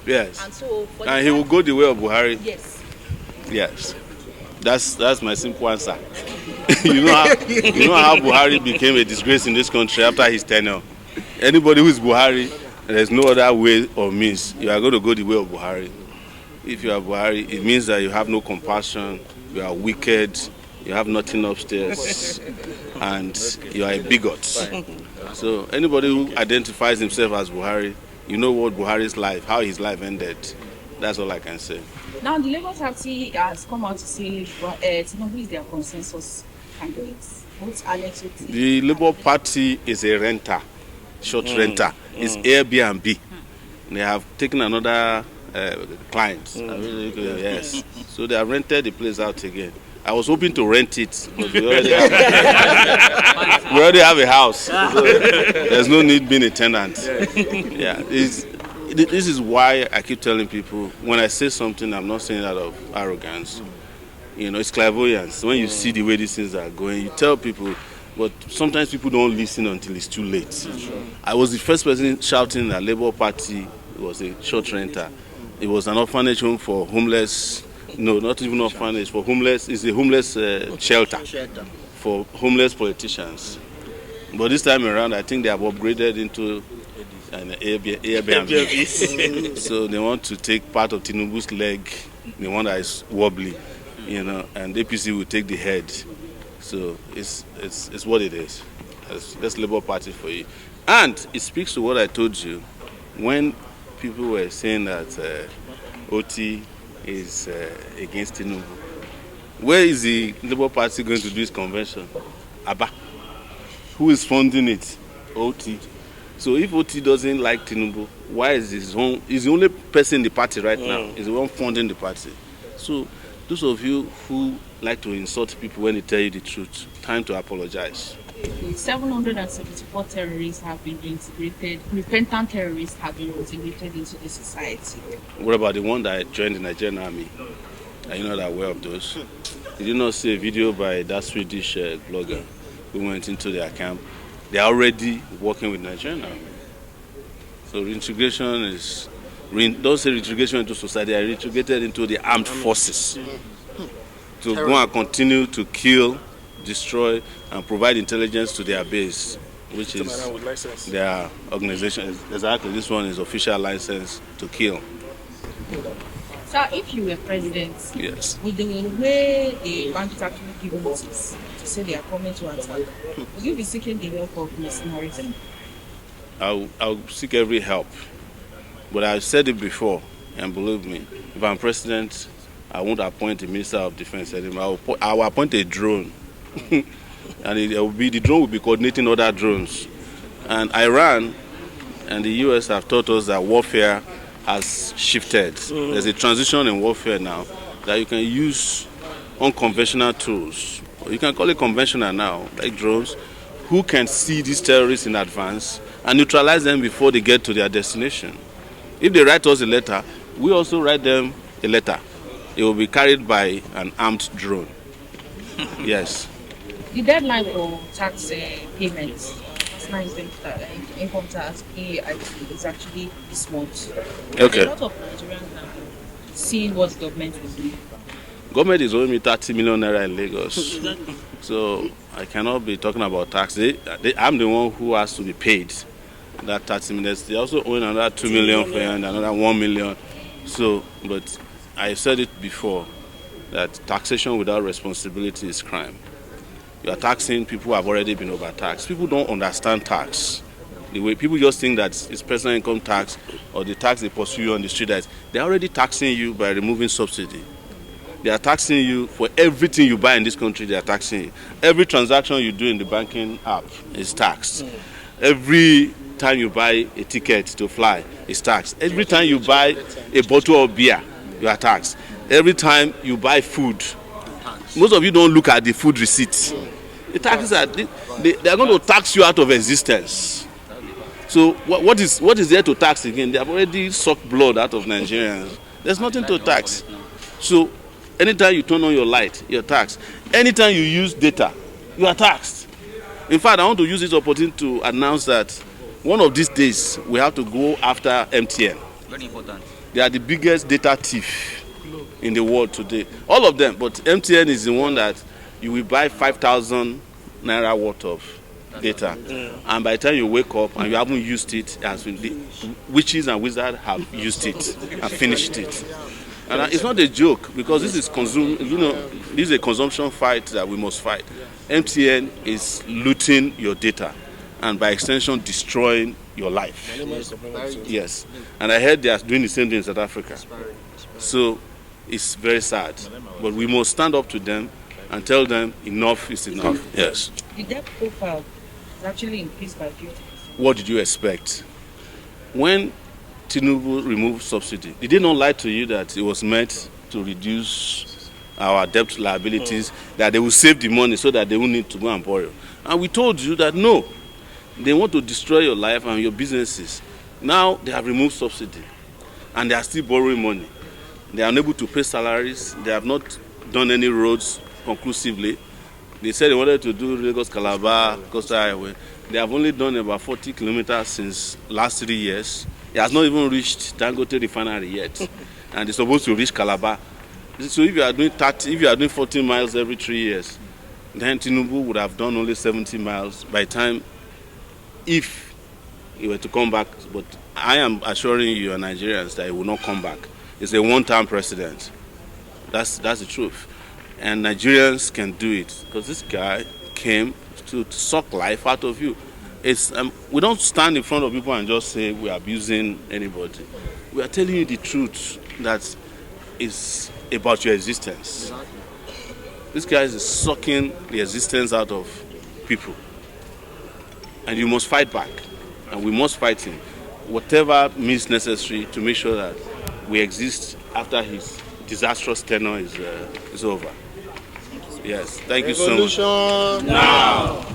Yes. And so he will go the way of Buhari. Yes. Yes. That's my simple answer. you know how Buhari became a disgrace in this country after his tenure. Anybody who is Buhari, there's no other way or means. You are going to go the way of Buhari. If you are Buhari, it means that you have no compassion, you are wicked, you have nothing upstairs, and you are a bigot. So anybody who identifies himself as Buhari, you know what Buhari's life, how his life ended. That's all I can say. Now the Labour Party has come out to say Tinubu is their consensus candidate. The Labour Party is a renter, short renter. It's Airbnb. They have taken another client. Yes. So they have rented the place out again. I was hoping to rent it, but we already have a house. So there's no need being a tenant. Yeah. This is why I keep telling people, when I say something, I'm not saying it out of arrogance. It's clairvoyance. When you see the way these things are going, you tell people, but sometimes people don't listen until it's too late. I was the first person shouting that Labour Party was a short renter. It was an orphanage home for homeless. No, not even orphanage, for homeless. It's a homeless shelter for homeless politicians. But this time around, I think they have upgraded into an Airbnb. So they want to take part of Tinubu's leg, the one that is wobbly, and APC will take the head. So it's what it is. That's Labour Party for you. And it speaks to what I told you when people were saying that Otti is against Tinubu. Where is the Labour Party going to do its convention? Abba. Who is funding it? Otti. So if Otti doesn't like Tinubu, why is he's the only person in the party right now? He's the one funding the party. So those of you who like to insult people when they tell you the truth, time to apologize. 774 terrorists have been integrated, repentant terrorists have been integrated into the society. What about the one that joined the Nigerian army? Are you not aware of those? Did you not see a video by that Swedish blogger who went into their camp? They are already working with Nigerian army. So reintegration is, don't say reintegration into society, they are reintegrated into the armed forces to go and continue to kill, destroy, and provide intelligence to their base, which is their organization. Exactly, this one is official license to kill. So if you were president, yes, with the way the bandits actually give notice to say they are coming to attack, would you be seeking the help of mercenaries? I'll seek every help. But I've said it before, and believe me, if I'm president, I won't appoint a minister of defense anymore. I will appoint a drone. And the drone will be coordinating other drones. And Iran and the US have taught us that warfare has shifted. There's a transition in warfare now that you can use unconventional tools. You can call it conventional now, like drones, who can see these terrorists in advance and neutralize them before they get to their destination. If they write us a letter, we also write them a letter. It will be carried by an armed drone. Yes. The deadline for tax payments, income tax, PIT, is actually this month. Okay. A lot of Nigerians now seeing what the government will do. Government is owing me 30 million naira in Lagos. So I cannot be talking about tax. I'm the one who has to be paid that 30 million. They also own another 2 million for you and another 1 million. So, but I said it before that taxation without responsibility is crime. You are taxing people who have already been overtaxed. People don't understand tax. The way people just think that it's personal income tax or the tax they pursue you on the street, that they're already taxing you by removing subsidy. They are taxing you for everything you buy in this country. They are taxing you. Every transaction you do in the banking app is taxed. Every time you buy a ticket to fly is taxed. Every time you buy a bottle of beer, you are taxed. Every time you buy food, most of you don't look at the food receipts. The taxes are they are going to tax you out of existence. So what is there to tax again? They have already sucked blood out of Nigerians. There's nothing to tax. So anytime you turn on your light, you're taxed. Anytime you use data, you are taxed. In fact, I want to use this opportunity to announce that one of these days we have to go after MTN. Very important. They are the biggest data thief in the world today. All of them, but MTN is the one that you will buy 5,000 naira worth of data, and by the time you wake up and you haven't used it, as the witches and wizards have used it and finished it. And it's not a joke, because this is this is a consumption fight that we must fight. MTN is looting your data, and by extension destroying your life. Yes, and I heard they are doing the same thing in South Africa. So it's very sad, but we must stand up to them and tell them enough is enough. Yes. The debt profile is actually increased by 50%. What did you expect? When Tinubu removed subsidy, did they not lie to you that it was meant to reduce our debt liabilities, that they will save the money so that they won't need to go and borrow? And we told you that no, they want to destroy your life and your businesses. Now they have removed subsidy and they are still borrowing money. They are unable to pay salaries. They have not done any roads conclusively. They said they wanted to do Lagos Calabar Coastal Highway. They have only done about 40 kilometers since last 3 years. It has not even reached Dangote refinery yet, and it's supposed to reach Calabar. So if you are doing 14 miles every 3 years, then Tinubu would have done only 70 miles by the time, if he were to come back. But I am assuring you Nigerians that he will not come back. It's a one-term president. That's the truth. And Nigerians can do it, because this guy came to suck life out of you. We don't stand in front of people and just say we are abusing anybody. We are telling you the truth that is about your existence. This guy is sucking the existence out of people. And you must fight back. And we must fight him. Whatever means necessary to make sure that we exist after his disastrous tenure is over. Yes, thank you so much. Now!